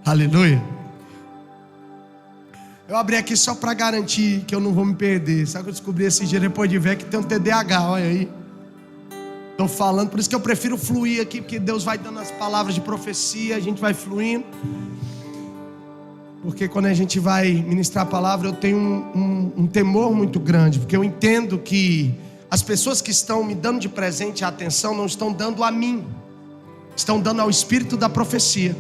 Aleluia. Eu abri aqui só para garantir que eu não vou me perder. Sabe o que eu descobri esse dia depois de ver que tem um TDAH, olha aí. Estou falando, por isso que eu prefiro fluir aqui, porque Deus vai dando as palavras de profecia, a gente vai fluindo. Porque quando a gente vai ministrar a palavra, eu tenho um temor muito grande, porque eu entendo que as pessoas que estão me dando de presente a atenção não estão dando a mim, estão dando ao espírito da profecia.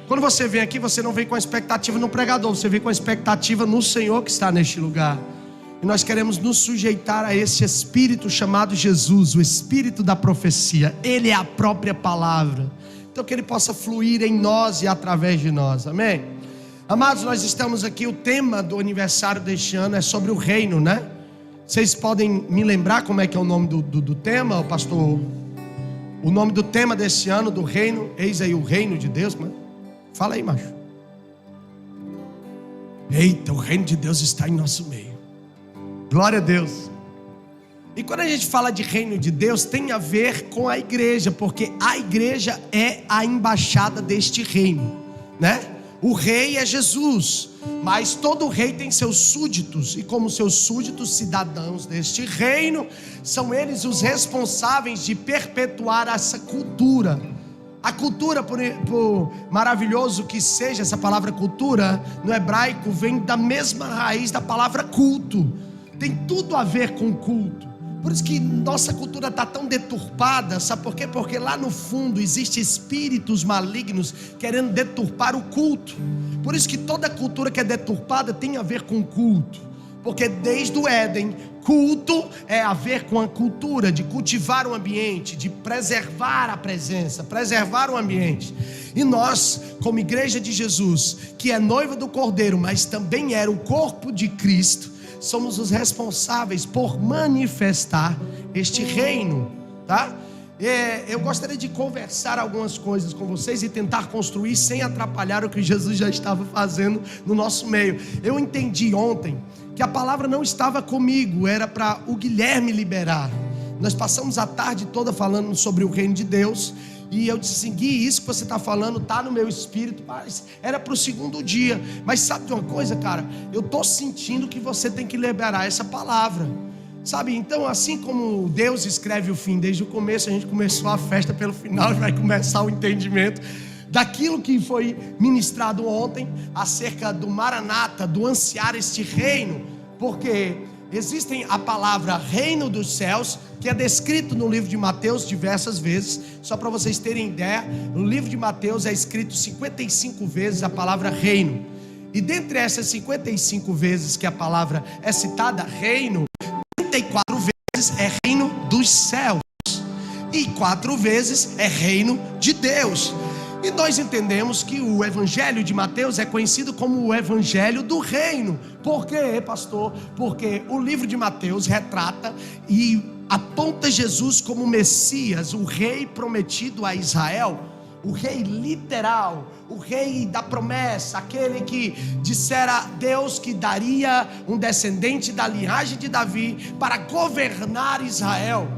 Quando você vem aqui, você não vem com a expectativa no pregador, você vem com a expectativa no Senhor que está neste lugar. E nós queremos nos sujeitar a esse espírito chamado Jesus, o espírito da profecia. Ele é a própria palavra. Então que ele possa fluir em nós e através de nós, amém? Amados, nós estamos aqui, o tema do aniversário deste ano é sobre o reino, né? Vocês podem me lembrar como é que é o nome do tema, pastor? O nome do tema desse ano, do reino, eis aí o reino de Deus, mano. Fala aí, macho. Eita, o reino de Deus está em nosso meio. Glória a Deus. E quando a gente fala de reino de Deus, tem a ver com a igreja, porque a igreja é a embaixada deste reino, né? O rei é Jesus, mas todo rei tem seus súditos, e como seus súditos, cidadãos deste reino, são eles os responsáveis de perpetuar essa cultura. A cultura, por maravilhoso que seja essa palavra cultura, no hebraico vem da mesma raiz da palavra culto. Tem tudo a ver com culto. Por isso que nossa cultura está tão deturpada, sabe por quê? Porque lá no fundo existem espíritos malignos querendo deturpar o culto. Por isso que toda cultura que é deturpada tem a ver com culto. Porque desde o Éden, culto é a ver com a cultura de cultivar o ambiente, de preservar a presença, preservar o ambiente. E nós, como igreja de Jesus, que é noiva do Cordeiro, mas também era o corpo de Cristo, somos os responsáveis por manifestar este reino, tá? Eu gostaria de conversar algumas coisas com vocês e tentar construir sem atrapalhar o que Jesus já estava fazendo no nosso meio. Eu entendi ontem que a palavra não estava comigo, era para o Guilherme liberar. Nós passamos a tarde toda falando sobre o reino de Deus, e eu disse assim: Gui, isso que você está falando está no meu espírito, mas era para o segundo dia. Mas sabe de uma coisa, cara? Eu estou sentindo que você tem que liberar essa palavra, sabe? Então, assim como Deus escreve o fim desde o começo, a gente começou a festa pelo final, vai começar o entendimento daquilo que foi ministrado ontem acerca do Maranata, do ansiar este reino, porque existem a palavra reino dos céus, que é descrito no livro de Mateus diversas vezes. Só para vocês terem ideia, no livro de Mateus é escrito 55 vezes a palavra reino, e dentre essas 55 vezes que a palavra é citada, reino, 34 vezes é reino dos céus, e 4 vezes é reino de Deus. E nós entendemos que o evangelho de Mateus é conhecido como o evangelho do reino. Por quê, pastor? Porque o livro de Mateus retrata e aponta Jesus como Messias, o rei prometido a Israel, o rei literal, o rei da promessa, aquele que dissera a Deus que daria um descendente da linhagem de Davi para governar Israel.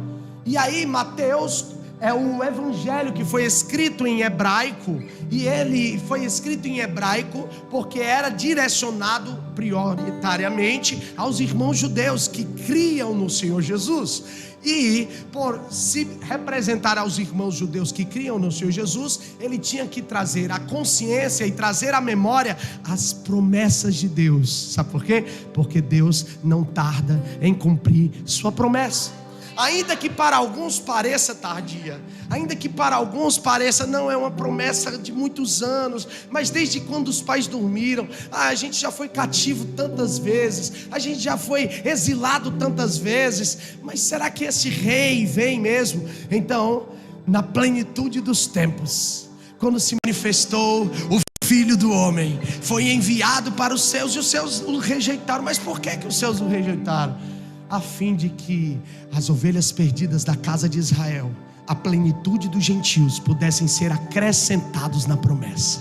E aí Mateus é o evangelho que foi escrito em hebraico, e ele foi escrito em hebraico porque era direcionado prioritariamente aos irmãos judeus que criam no Senhor Jesus. E por se representar aos irmãos judeus que criam no Senhor Jesus, ele tinha que trazer a consciência e trazer à memória as promessas de Deus. Sabe por quê? Porque Deus não tarda em cumprir sua promessa. Ainda que para alguns pareça tardia, ainda que para alguns pareça não é uma promessa de muitos anos, mas desde quando os pais dormiram, a gente já foi cativo tantas vezes, a gente já foi exilado tantas vezes, mas será que esse rei vem mesmo? Então, na plenitude dos tempos, quando se manifestou o Filho do Homem, foi enviado para os seus, e os seus o rejeitaram. Mas por que os seus o rejeitaram? A fim de que as ovelhas perdidas da casa de Israel, a plenitude dos gentios, pudessem ser acrescentados na promessa.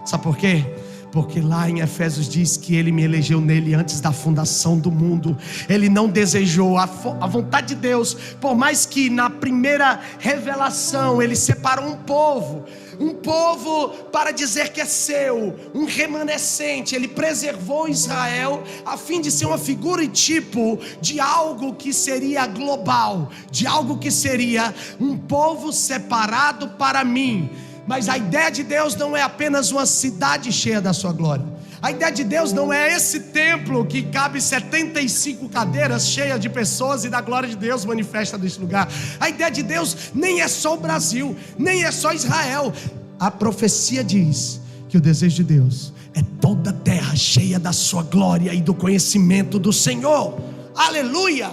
Sabe por quê? Porque lá em Efésios diz que ele me elegeu nele antes da fundação do mundo. Ele não desejou a vontade de Deus, por mais que na primeira revelação ele separou um povo, um povo para dizer que é seu, um remanescente. Ele preservou Israel a fim de ser uma figura e tipo de algo que seria global, de algo que seria um povo separado para mim. Mas a ideia de Deus não é apenas uma cidade cheia da sua glória. A ideia de Deus não é esse templo que cabe 75 cadeiras cheias de pessoas e da glória de Deus manifesta nesse lugar. A ideia de Deus nem é só o Brasil, nem é só Israel. A profecia diz que o desejo de Deus é toda a terra cheia da sua glória e do conhecimento do Senhor. Aleluia!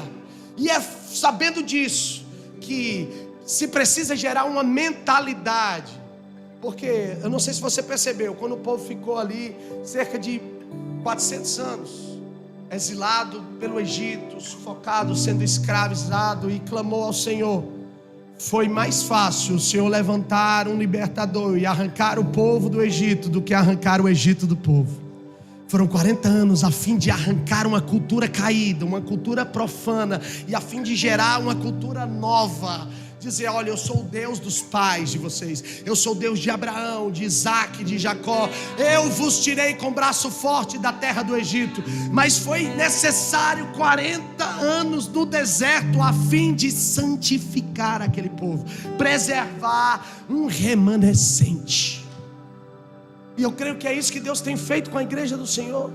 E é sabendo disso que se precisa gerar uma mentalidade. Porque, eu não sei se você percebeu, quando o povo ficou ali cerca de 400 anos, exilado pelo Egito, sufocado, sendo escravizado, e clamou ao Senhor, foi mais fácil o Senhor levantar um libertador e arrancar o povo do Egito do que arrancar o Egito do povo. Foram 40 anos a fim de arrancar uma cultura caída, uma cultura profana, e a fim de gerar uma cultura nova. Dizer, olha, eu sou o Deus dos pais de vocês, eu sou o Deus de Abraão, de Isaac, de Jacó, eu vos tirei com braço forte da terra do Egito. Mas foi necessário 40 anos no deserto a fim de santificar aquele povo, preservar um remanescente. E eu creio que é isso que Deus tem feito com a igreja do Senhor.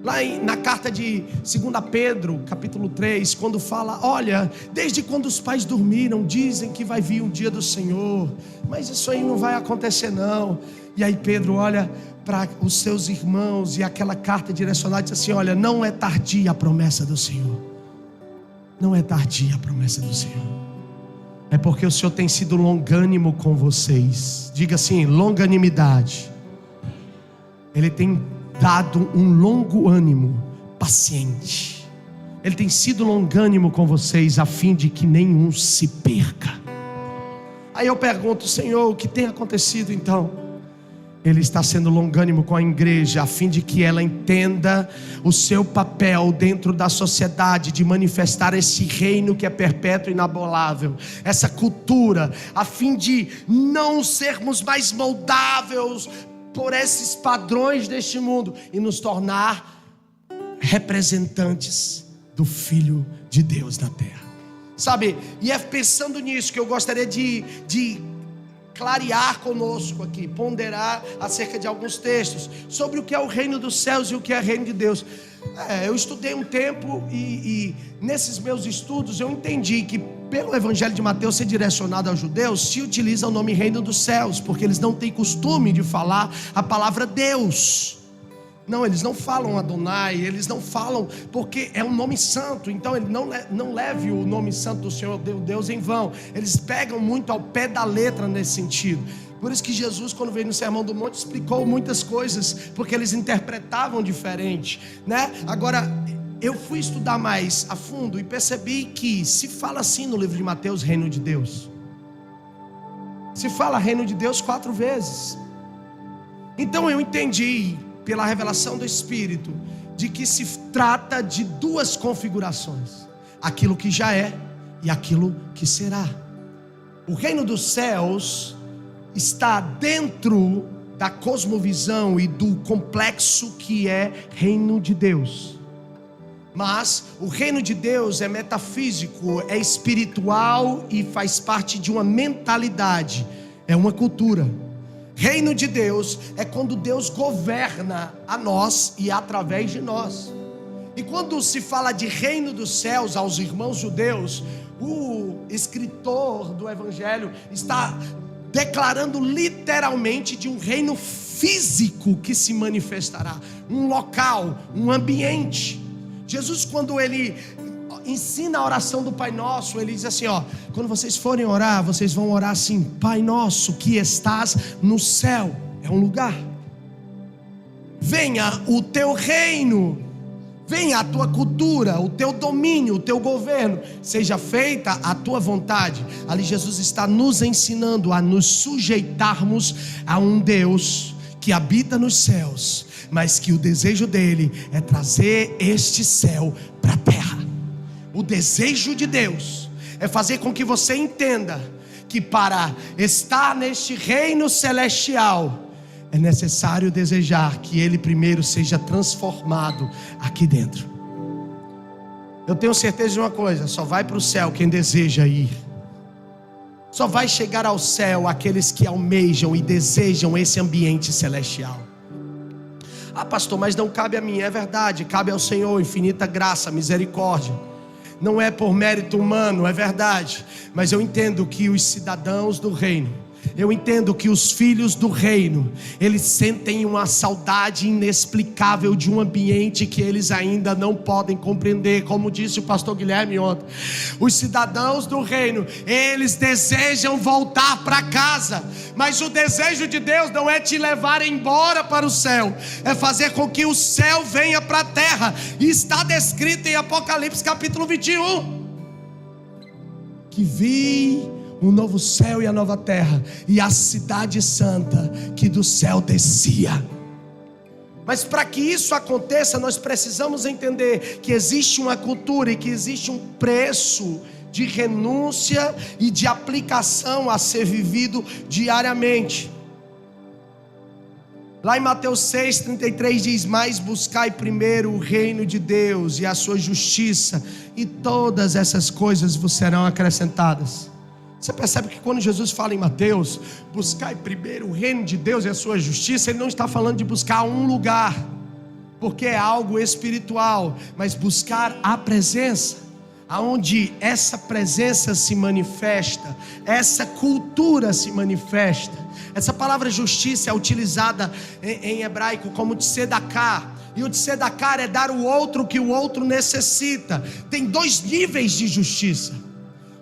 Lá na carta de 2 Pedro, capítulo 3, quando fala, olha, desde quando os pais dormiram, dizem que vai vir um dia do Senhor, mas isso aí não vai acontecer não. E aí Pedro olha para os seus irmãos, e aquela carta direcionada diz assim, olha, não é tardia a promessa do Senhor. Não é tardia a promessa do Senhor. É porque o Senhor tem sido longânimo com vocês. Diga assim, longanimidade. Ele tem dado um longo ânimo, paciente. Ele tem sido longânimo com vocês, a fim de que nenhum se perca. Aí eu pergunto, Senhor, o que tem acontecido então? Ele está sendo longânimo com a igreja, a fim de que ela entenda o seu papel dentro da sociedade, de manifestar esse reino que é perpétuo e inabalável, essa cultura, a fim de não sermos mais moldáveis por esses padrões deste mundo e nos tornar representantes do Filho de Deus na terra. Sabe, e é pensando nisso que eu gostaria de clarear conosco aqui, ponderar acerca de alguns textos sobre o que é o reino dos céus e o que é o reino de Deus. Eu estudei um tempo e nesses meus estudos eu entendi que pelo Evangelho de Mateus ser direcionado aos judeus, se utiliza o nome reino dos céus, porque eles não têm costume de falar a palavra Deus. Não, eles não falam Adonai, eles não falam, porque é um nome santo. Então ele não leve o nome santo do Senhor Deus em vão. Eles pegam muito ao pé da letra nesse sentido. Por isso que Jesus, quando veio no Sermão do Monte, explicou muitas coisas, porque eles interpretavam diferente, né? Agora, eu fui estudar mais a fundo e percebi que se fala assim no livro de Mateus, reino de Deus. Se fala reino de Deus 4 vezes. Então eu entendi, pela revelação do Espírito, de que se trata de 2 configurações: aquilo que já é e aquilo que será. O reino dos céus está dentro da cosmovisão e do complexo que é reino de Deus. Mas o reino de Deus é metafísico, é espiritual e faz parte de uma mentalidade, é uma cultura. Reino de Deus é quando Deus governa a nós e através de nós. E quando se fala de reino dos céus aos irmãos judeus, o escritor do Evangelho está declarando literalmente de um reino físico que se manifestará, um local, um ambiente. Jesus, quando ele ensina a oração do Pai Nosso, ele diz assim, quando vocês forem orar, vocês vão orar assim: Pai Nosso que estás no céu. É um lugar. Venha o teu reino, venha a tua cultura, o teu domínio, o teu governo, seja feita a tua vontade. Ali Jesus está nos ensinando a nos sujeitarmos a um Deus que habita nos céus, mas que o desejo dele é trazer este céu para a terra. O desejo de Deus é fazer com que você entenda que para estar neste reino celestial é necessário desejar que ele primeiro seja transformado aqui dentro. Eu tenho certeza de uma coisa: só vai para o céu quem deseja ir. Só vai chegar ao céu aqueles que almejam e desejam esse ambiente celestial. Ah, pastor, mas não cabe a mim. É verdade, cabe ao Senhor, infinita graça, misericórdia. Não é por mérito humano, é verdade. Mas eu entendo que os cidadãos do reino, eu entendo que os filhos do reino, eles sentem uma saudade inexplicável de um ambiente que eles ainda não podem compreender. Como disse o pastor Guilherme ontem, os cidadãos do reino, eles desejam voltar para casa, mas o desejo de Deus não é te levar embora para o céu, é fazer com que o céu venha para a terra. E está descrito em Apocalipse capítulo 21, que vi um novo céu e a nova terra, e a cidade santa que do céu descia. Mas para que isso aconteça, nós precisamos entender que existe uma cultura e que existe um preço de renúncia e de aplicação a ser vivido diariamente. Lá em Mateus 6,33 diz: mas buscai primeiro o reino de Deus e a sua justiça, e todas essas coisas vos serão acrescentadas. Você percebe que quando Jesus fala em Mateus, buscai primeiro o reino de Deus e a sua justiça, ele não está falando de buscar um lugar, porque é algo espiritual, mas buscar a presença, aonde essa presença se manifesta, essa cultura se manifesta. Essa palavra justiça é utilizada em hebraico como tzedaká, e o tzedaká é dar ao outro o que o outro necessita. Tem dois níveis de justiça.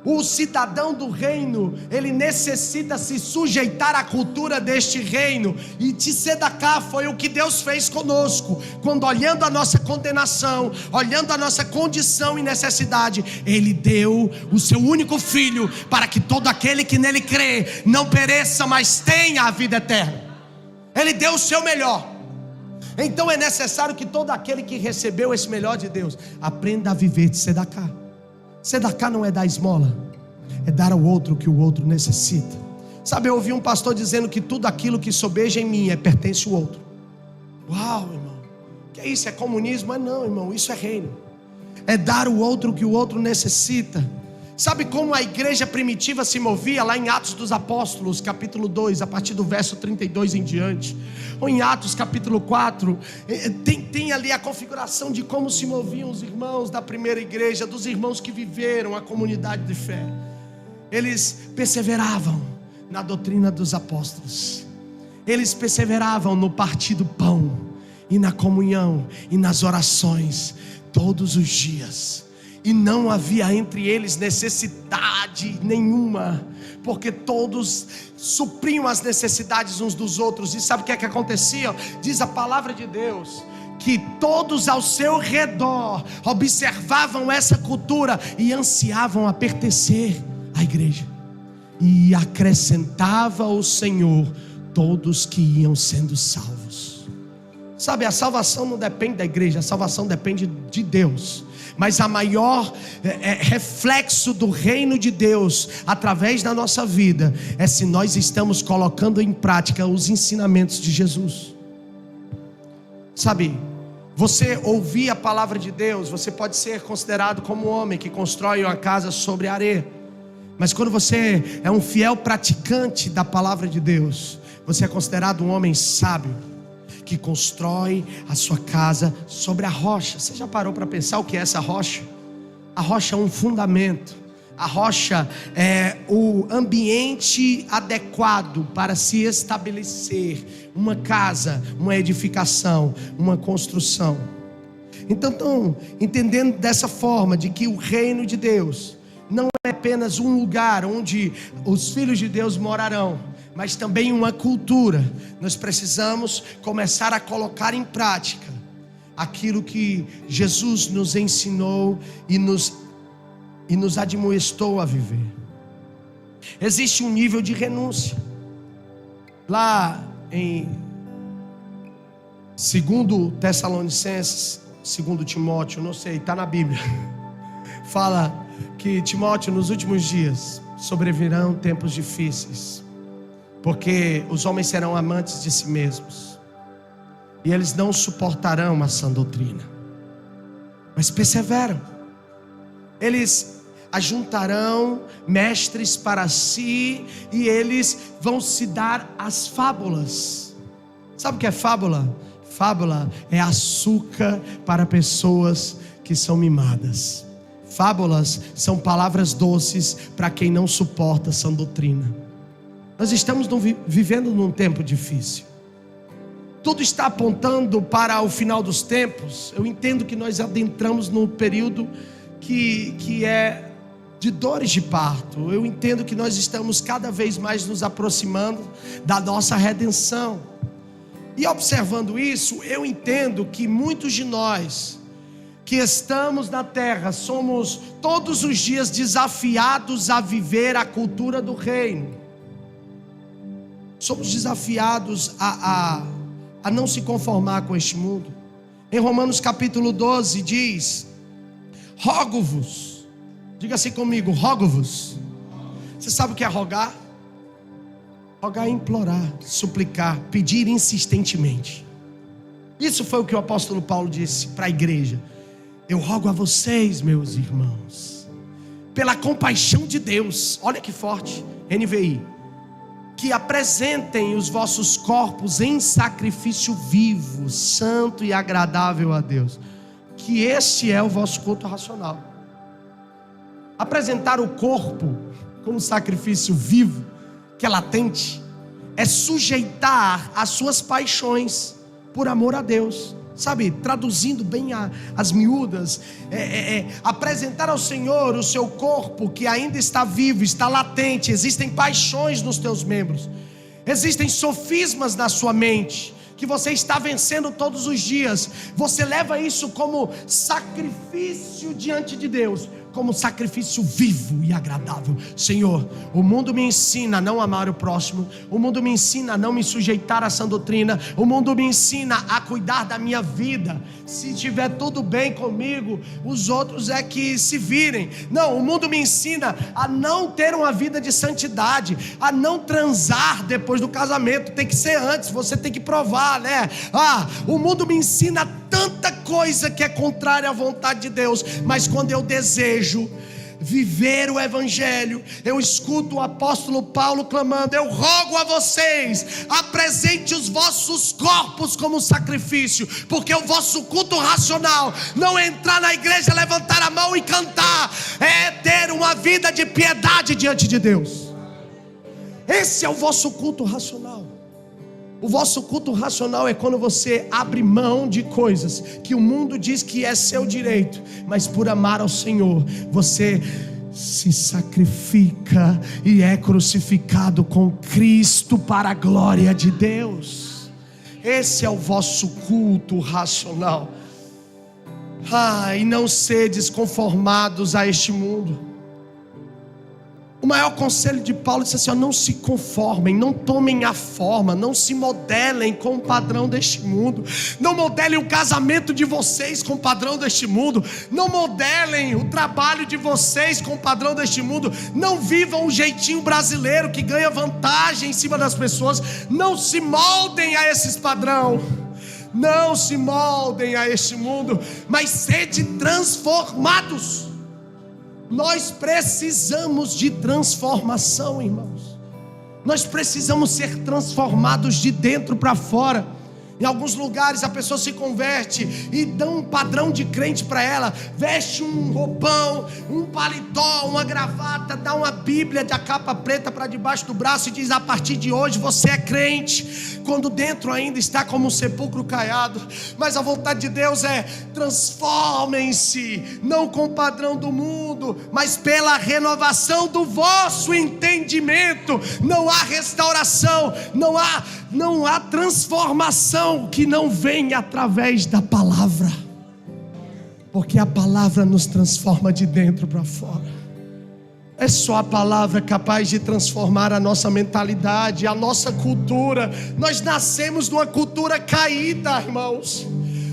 O cidadão do reino, ele necessita se sujeitar à cultura deste reino, e tzedaká foi o que Deus fez conosco, quando olhando a nossa condenação, olhando a nossa condição e necessidade, Ele deu o seu único filho, para que todo aquele que nele crê, não pereça, mas tenha a vida eterna. Ele deu o seu melhor. Então é necessário que todo aquele que recebeu esse melhor de Deus, aprenda a viver de tzedaká. Tzedaká não é dar esmola, é dar ao outro o que o outro necessita. Sabe, eu ouvi um pastor dizendo que tudo aquilo que sobeja em mim pertence ao outro. Uau, irmão, que é isso? É comunismo? Não, irmão, isso é reino. É dar ao outro o que o outro necessita. Sabe como a igreja primitiva se movia? Lá em Atos dos Apóstolos, capítulo 2, a partir do verso 32 em diante, ou em Atos capítulo 4, tem ali a configuração de como se moviam os irmãos da primeira igreja, dos irmãos que viveram a comunidade de fé. Eles perseveravam na doutrina dos apóstolos, eles perseveravam no partir do pão, e na comunhão, e nas orações, todos os dias. E não havia entre eles necessidade nenhuma, porque todos supriam as necessidades uns dos outros. E sabe o que é que acontecia? Diz a palavra de Deus que todos ao seu redor observavam essa cultura e ansiavam a pertencer à igreja. E acrescentava o Senhor todos que iam sendo salvos. Sabe, a salvação não depende da igreja, a salvação depende de Deus. Mas a maior reflexo do reino de Deus através da nossa vida é se nós estamos colocando em prática os ensinamentos de Jesus. Sabe, você ouvir a palavra de Deus, você pode ser considerado como um homem que constrói uma casa sobre areia. Mas quando você é um fiel praticante da palavra de Deus, você é considerado um homem sábio, que constrói a sua casa sobre a rocha. Você já parou para pensar o que é essa rocha? A rocha é um fundamento. A rocha é o ambiente adequado para se estabelecer uma casa, uma edificação, uma construção. Então estão entendendo dessa forma, de que o reino de Deus não é apenas um lugar onde os filhos de Deus morarão, mas também uma cultura. Nós precisamos começar a colocar em prática aquilo que Jesus nos ensinou e nos admoestou a viver. Existe um nível de renúncia. Lá em 2 Tessalonicenses, 2 Timóteo, não sei, está na Bíblia, fala que, Timóteo, nos últimos dias sobrevirão tempos difíceis, porque os homens serão amantes de si mesmos, e eles não suportarão a sã doutrina, mas perseveram. Eles ajuntarão mestres para si, e eles vão se dar as fábulas. Sabe o que é fábula? Fábula é açúcar para pessoas que são mimadas. Fábulas são palavras doces para quem não suporta sã doutrina. Nós estamos vivendo num tempo difícil. Tudo está apontando para o final dos tempos. Eu entendo que nós adentramos num período que é de dores de parto. Eu entendo que nós estamos cada vez mais nos aproximando da nossa redenção. E observando isso, eu entendo que muitos de nós que estamos na terra somos todos os dias desafiados a viver a cultura do reino. Somos desafiados a não se conformar com este mundo. Em Romanos capítulo 12 diz: rogo-vos. Diga assim comigo: rogo-vos. Você sabe o que é rogar? Rogar é implorar, suplicar, pedir insistentemente. Isso foi o que o apóstolo Paulo disse para a igreja: eu rogo a vocês, meus irmãos, pela compaixão de Deus, olha que forte, NVI, que apresentem os vossos corpos em sacrifício vivo, santo e agradável a Deus, que este é o vosso culto racional. Apresentar o corpo como sacrifício vivo, que é latente, é sujeitar as suas paixões por amor a Deus. Sabe, traduzindo bem as miúdas, apresentar ao Senhor o seu corpo que ainda está vivo, está latente. Existem paixões nos teus membros, existem sofismas na sua mente que você está vencendo todos os dias. Você leva isso como sacrifício diante de Deus, como sacrifício vivo e agradável. Senhor, o mundo me ensina a não amar o próximo, o mundo me ensina a não me sujeitar à sã doutrina, o mundo me ensina a cuidar da minha vida. Se estiver tudo bem comigo, os outros é que se virem. Não, o mundo me ensina a não ter uma vida de santidade, a não transar depois do casamento, tem que ser antes, você tem que provar, né? O mundo me ensina tanta coisa que é contrária à vontade de Deus, mas quando eu desejo viver o evangelho, eu escuto o apóstolo Paulo clamando: eu rogo a vocês, apresente os vossos corpos como sacrifício, porque o vosso culto racional não é entrar na igreja, levantar a mão e cantar, é ter uma vida de piedade diante de Deus. Esse é o vosso culto racional. O vosso culto racional é quando você abre mão de coisas que o mundo diz que é seu direito, mas por amar ao Senhor, você se sacrifica e é crucificado com Cristo para a glória de Deus. Esse é o vosso culto racional. E não sedes conformados a este mundo. O maior conselho de Paulo disse assim: não se conformem, não tomem a forma, não se modelem com o padrão deste mundo, não modelem o casamento de vocês com o padrão deste mundo, não modelem o trabalho de vocês com o padrão deste mundo, não vivam o jeitinho brasileiro que ganha vantagem em cima das pessoas, não se moldem a esses padrões. Não se moldem a este mundo, mas sede transformados. Nós precisamos de transformação, irmãos. Nós precisamos ser transformados de dentro para fora. Em alguns lugares a pessoa se converte e dão um padrão de crente para ela, veste um roupão, um paletó, uma gravata, dá uma Bíblia da capa preta para debaixo do braço e diz: a partir de hoje você é crente, quando dentro ainda está como um sepulcro caiado. Mas a vontade de Deus é: transformem-se, não com o padrão do mundo, mas pela renovação do vosso entendimento. Não há restauração, não há transformação que não vem através da palavra, porque a palavra nos transforma de dentro para fora. É só a palavra capaz de transformar a nossa mentalidade, a nossa cultura. Nós nascemos numa cultura caída, irmãos.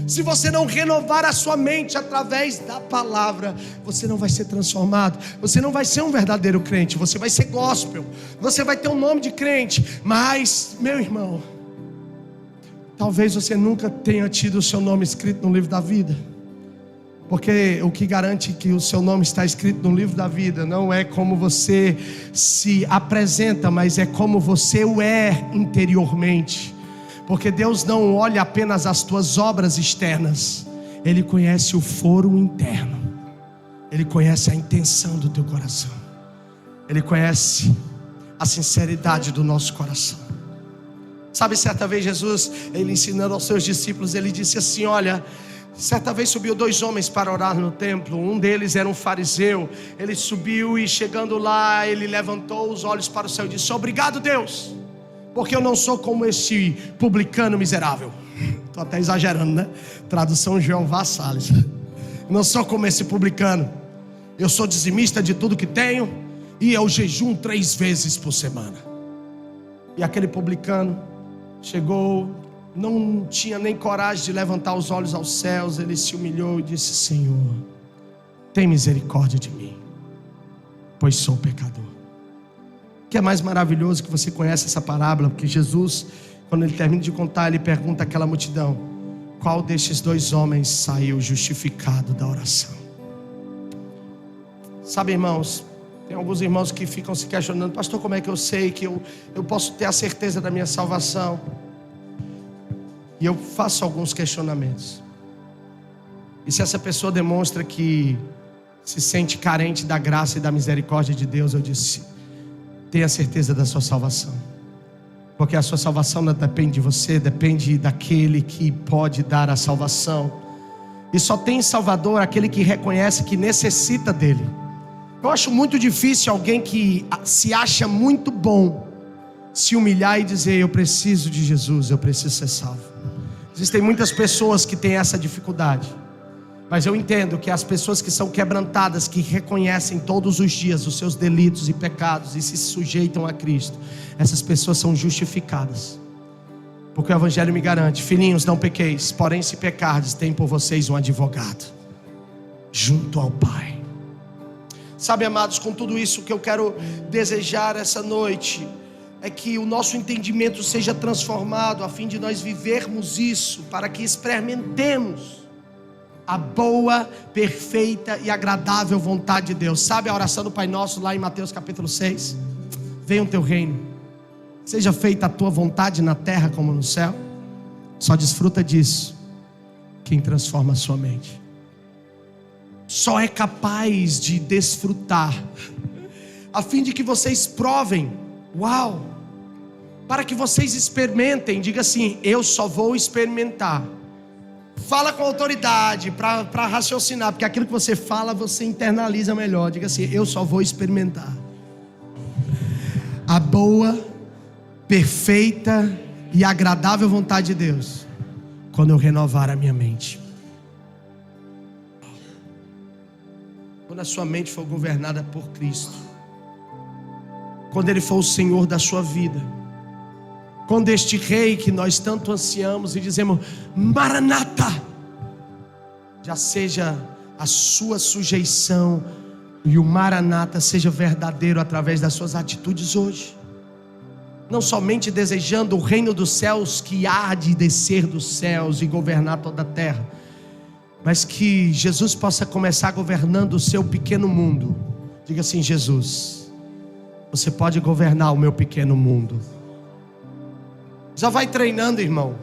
Se você não renovar a sua mente através da palavra, você não vai ser transformado. Você não vai ser um verdadeiro crente. Você vai ser gospel. Você vai ter um nome de crente. Mas, meu irmão, talvez você nunca tenha tido o seu nome escrito no livro da vida. Porque o que garante que o seu nome está escrito no livro da vida não é como você se apresenta, mas é como você o é interiormente. Porque Deus não olha apenas as tuas obras externas, Ele conhece o foro interno, Ele conhece a intenção do teu coração, Ele conhece a sinceridade do nosso coração. Sabe, certa vez Jesus, Ele ensinando aos seus discípulos, Ele disse assim: olha, certa vez subiu 2 homens para orar no templo. Um deles era um fariseu. Ele subiu e chegando lá, ele levantou os olhos para o céu e disse: obrigado, Deus, porque eu não sou como este publicano miserável. Estou até exagerando, né? Tradução Jeová Salles. Não sou como esse publicano. Eu sou dizimista de tudo que tenho, e eu jejum 3 vezes por semana. E aquele publicano chegou, não tinha nem coragem de levantar os olhos aos céus. Ele se humilhou e disse: Senhor, tem misericórdia de mim, pois sou pecador. O que é mais maravilhoso que você conhece essa parábola? Porque Jesus, quando ele termina de contar, ele pergunta àquela multidão: qual destes 2 homens saiu justificado da oração? Sabe, irmãos, tem alguns irmãos que ficam se questionando: pastor, como é que eu sei que eu posso ter a certeza da minha salvação? E eu faço alguns questionamentos. E se essa pessoa demonstra que se sente carente da graça e da misericórdia de Deus, eu disse: tenha certeza da sua salvação. Porque a sua salvação não depende de você, depende daquele que pode dar a salvação. E só tem Salvador aquele que reconhece que necessita dele. Eu acho muito difícil alguém que se acha muito bom se humilhar e dizer: eu preciso de Jesus, eu preciso ser salvo. Existem muitas pessoas que têm essa dificuldade, mas eu entendo que as pessoas que são quebrantadas, que reconhecem todos os dias os seus delitos e pecados e se sujeitam a Cristo, essas pessoas são justificadas. Porque o Evangelho me garante: filhinhos, não pequeis, porém se pecardes, tem por vocês um advogado junto ao Pai. Sabe, amados, com tudo isso que eu quero desejar essa noite é que o nosso entendimento seja transformado, a fim de nós vivermos isso, para que experimentemos a boa, perfeita e agradável vontade de Deus. Sabe a oração do Pai Nosso lá em Mateus capítulo 6? Venha o teu reino, seja feita a tua vontade na terra como no céu. Só desfruta disso quem transforma a sua mente. Só é capaz de desfrutar a fim de que vocês provem. Uau! Para que vocês experimentem. Diga assim: eu só vou experimentar. Fala com autoridade para raciocinar, porque aquilo que você fala você internaliza melhor. Diga assim: eu só vou experimentar a boa, perfeita e agradável vontade de Deus quando eu renovar a minha mente. Quando a sua mente for governada por Cristo, quando Ele for o Senhor da sua vida, quando este Rei que nós tanto ansiamos e dizemos Maranata, já seja a sua sujeição, e o Maranata seja verdadeiro através das suas atitudes hoje. Não somente desejando o reino dos céus que há de descer dos céus e governar toda a terra, mas que Jesus possa começar governando o seu pequeno mundo. Diga assim: Jesus, você pode governar o meu pequeno mundo. Já vai treinando, irmão,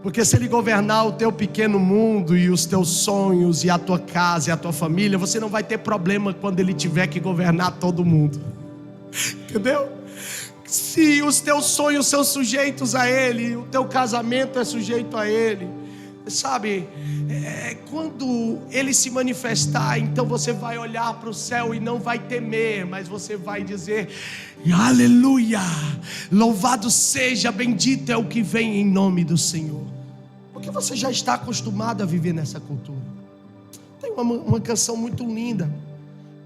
porque se Ele governar o teu pequeno mundo e os teus sonhos e a tua casa e a tua família, você não vai ter problema quando Ele tiver que governar todo mundo. Entendeu? Se os teus sonhos são sujeitos a Ele, o teu casamento é sujeito a Ele, sabe, quando Ele se manifestar, então você vai olhar para o céu e não vai temer, mas você vai dizer: aleluia, louvado seja, bendito é o que vem em nome do Senhor. Porque você já está acostumado a viver nessa cultura. Tem uma canção muito linda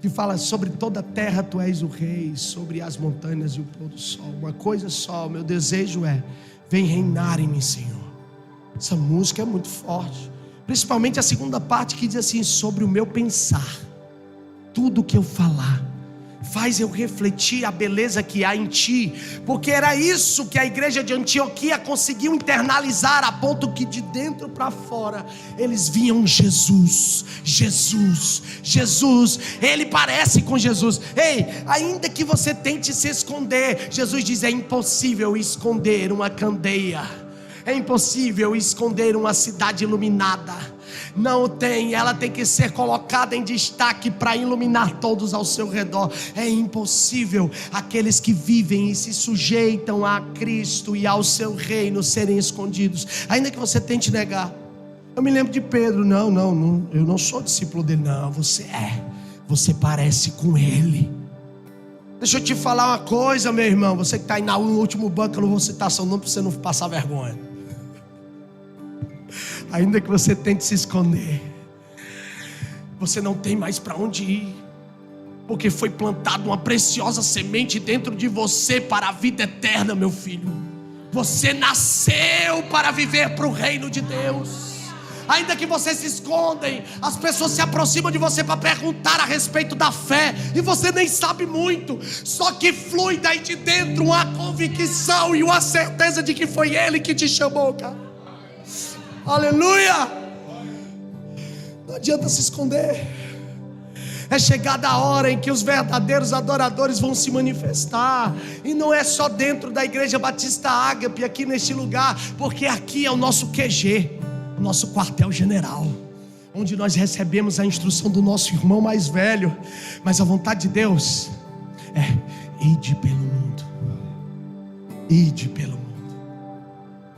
que fala: sobre toda a terra tu és o rei, sobre as montanhas e o pôr do sol. Uma coisa só, meu desejo é: vem reinar em mim, Senhor. Essa música é muito forte. Principalmente a segunda parte que diz assim: sobre o meu pensar, tudo que eu falar, faz eu refletir a beleza que há em ti. Porque era isso que a igreja de Antioquia conseguiu internalizar, a ponto que de dentro para fora eles viam Jesus, Jesus, Jesus. Ele parece com Jesus. Ei, ainda que você tente se esconder, Jesus diz: é impossível esconder uma candeia, é impossível esconder uma cidade iluminada. Não tem, ela tem que ser colocada em destaque para iluminar todos ao seu redor. É impossível aqueles que vivem e se sujeitam a Cristo e ao seu reino serem escondidos, ainda que você tente negar. Eu me lembro de Pedro: não, eu não sou discípulo dele. Não, você parece com ele. Deixa eu te falar uma coisa, meu irmão, você que está aí no último banco, eu não vou citar seu nome para você não passar vergonha. Ainda que você tente se esconder, você não tem mais para onde ir, porque foi plantada uma preciosa semente dentro de você para a vida eterna, meu filho. Você nasceu para viver para o reino de Deus. Ainda que você se escondem, as pessoas se aproximam de você para perguntar a respeito da fé, e você nem sabe muito, só que flui daí de dentro uma convicção e uma certeza de que foi Ele que te chamou, cara. Aleluia! Não adianta se esconder. É chegada a hora em que os verdadeiros adoradores vão se manifestar. E não é só dentro da Igreja Batista Ágape, aqui neste lugar, porque aqui é o nosso QG, o nosso quartel-general, onde nós recebemos a instrução do nosso irmão mais velho. Mas a vontade de Deus é: ide pelo mundo. Ide pelo mundo.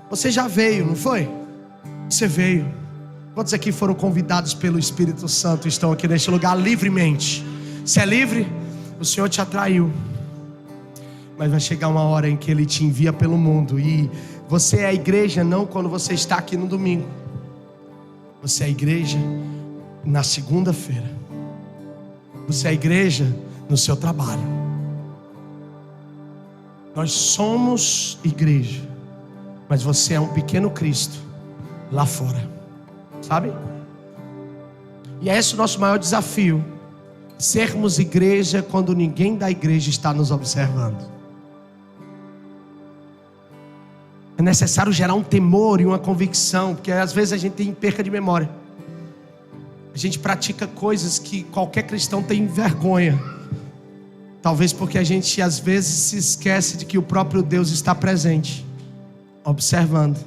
Você já veio, não foi? Você veio. Quantos aqui foram convidados pelo Espírito Santo, estão aqui neste lugar livremente? Você é livre? O Senhor te atraiu, mas vai chegar uma hora em que Ele te envia pelo mundo. E você é a igreja não quando você está aqui no domingo. Você é a igreja na segunda-feira. Você é a igreja no seu trabalho. Nós somos igreja, mas você é um pequeno Cristo lá fora, sabe? E é esse o nosso maior desafio: sermos igreja quando ninguém da igreja está nos observando. É necessário gerar um temor e uma convicção, porque às vezes a gente tem perca de memória. A gente pratica coisas que qualquer cristão tem vergonha, talvez porque a gente às vezes se esquece de que o próprio Deus está presente, observando.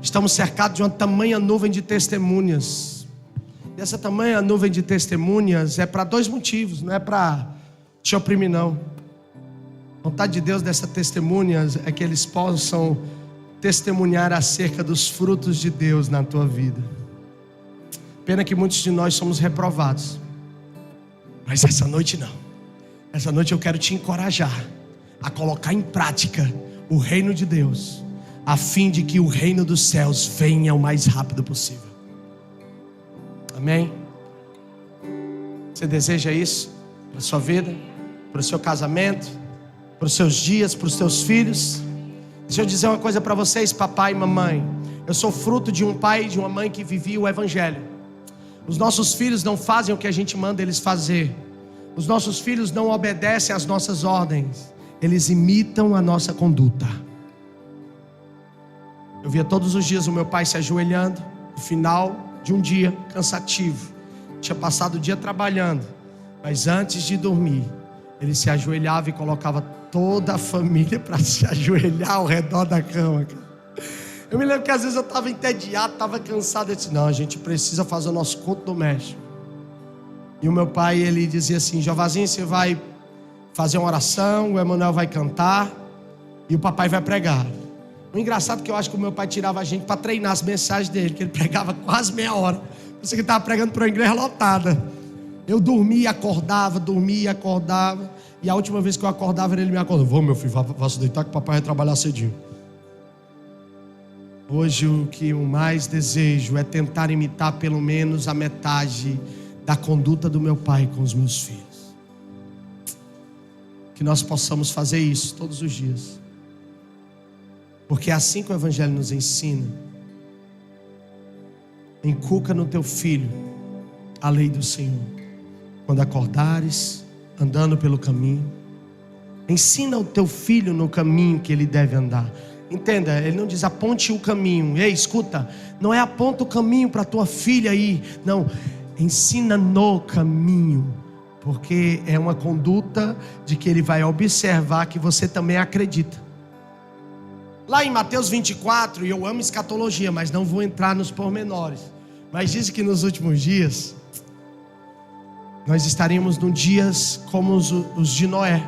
Estamos cercados de uma tamanha nuvem de testemunhas. E essa tamanha nuvem de testemunhas é para dois motivos. Não é para te oprimir, não. A vontade de Deus dessas testemunhas é que eles possam testemunhar acerca dos frutos de Deus na tua vida. Pena que muitos de nós somos reprovados. Mas essa noite não. Essa noite eu quero te encorajar a colocar em prática o reino de Deus, a fim de que o reino dos céus venha o mais rápido possível. Amém? Você deseja isso para a sua vida, para o seu casamento, para os seus dias, para os seus filhos? Deixa eu dizer uma coisa para vocês, papai e mamãe. Eu sou fruto de um pai e de uma mãe que vivia o evangelho. Os nossos filhos não fazem o que a gente manda eles fazer. Os nossos filhos não obedecem às nossas ordens. Eles imitam a nossa conduta. Eu via todos os dias o meu pai se ajoelhando no final de um dia cansativo. Tinha passado o dia trabalhando, mas antes de dormir, ele se ajoelhava e colocava toda a família para se ajoelhar ao redor da cama. Eu me lembro que às vezes eu estava entediado, estava cansado. Eu disse: não, a gente precisa fazer o nosso culto doméstico. E o meu pai, ele dizia assim: Jovazinho, você vai fazer uma oração, o Emanuel vai cantar e o papai vai pregar. O engraçado é que eu acho que o meu pai tirava a gente para treinar as mensagens dele, que ele pregava quase meia hora. Você que estava pregando para uma igreja lotada. Eu dormia e acordava, e a última vez que eu acordava, ele me acordou: vamos, meu filho, vá se deitar que o papai vai trabalhar cedinho. Hoje o que eu mais desejo é tentar imitar pelo menos a metade da conduta do meu pai com os meus filhos. Que nós possamos fazer isso todos os dias, porque é assim que o evangelho nos ensina. inculca no teu filho a lei do Senhor. Quando acordares, andando pelo caminho, ensina o teu filho no caminho que ele deve andar. Entenda, ele não diz aponte o caminho. Ei, escuta, não é aponta o caminho para tua filha aí. Não, ensina no caminho. Porque é uma conduta de que ele vai observar que você também acredita. Lá em Mateus 24, e eu amo escatologia, mas não vou entrar nos pormenores. Mas diz que nos últimos dias, nós estaríamos num dias como os de Noé.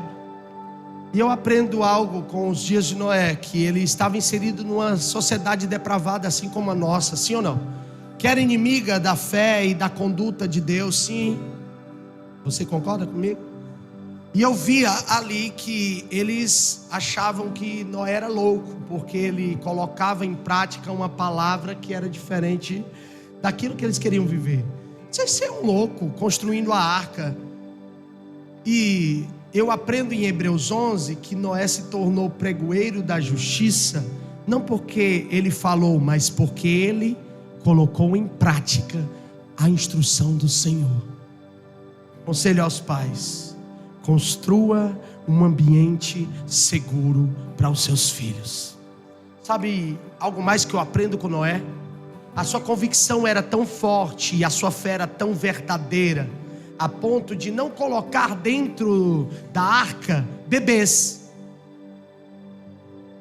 E eu aprendo algo com os dias de Noé, que ele estava inserido numa sociedade depravada assim como a nossa, sim ou não? Que era inimiga da fé e da conduta de Deus, sim. Você concorda comigo? E eu via ali que eles achavam que Noé era louco, porque ele colocava em prática uma palavra que era diferente daquilo que eles queriam viver. Você é um louco construindo a arca. E eu aprendo em Hebreus 11 que Noé se tornou pregoeiro da justiça, não porque ele falou, mas porque ele colocou em prática a instrução do Senhor. Conselho aos pais: construa um ambiente seguro para os seus filhos. Sabe algo mais que eu aprendo com Noé? A sua convicção era tão forte e a sua fé era tão verdadeira, a ponto de não colocar dentro da arca bebês.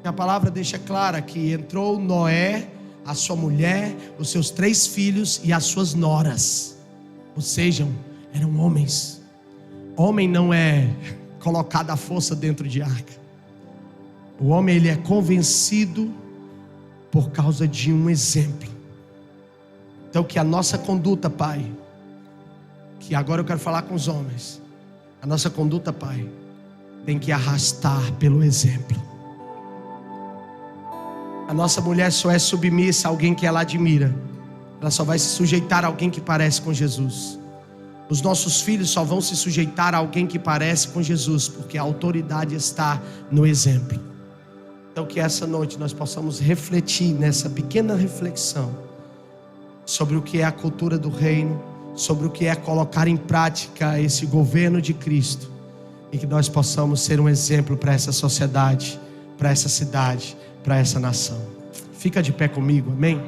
A palavra deixa clara que entrou Noé, a sua mulher, os seus 3 filhos e as suas noras. Ou seja, eram homens. Homem não é colocado à força dentro de arca. O homem, ele é convencido por causa de um exemplo. Então que a nossa conduta, Pai, que agora eu quero falar com os homens, a nossa conduta, Pai, tem que arrastar pelo exemplo. A nossa mulher só é submissa a alguém que ela admira. Ela só vai se sujeitar a alguém que parece com Jesus. Os nossos filhos só vão se sujeitar a alguém que parece com Jesus, porque a autoridade está no exemplo. Então que essa noite nós possamos refletir nessa pequena reflexão sobre o que é a cultura do reino, sobre o que é colocar em prática esse governo de Cristo, e que nós possamos ser um exemplo para essa sociedade, para essa cidade, para essa nação. Fica de pé comigo, amém?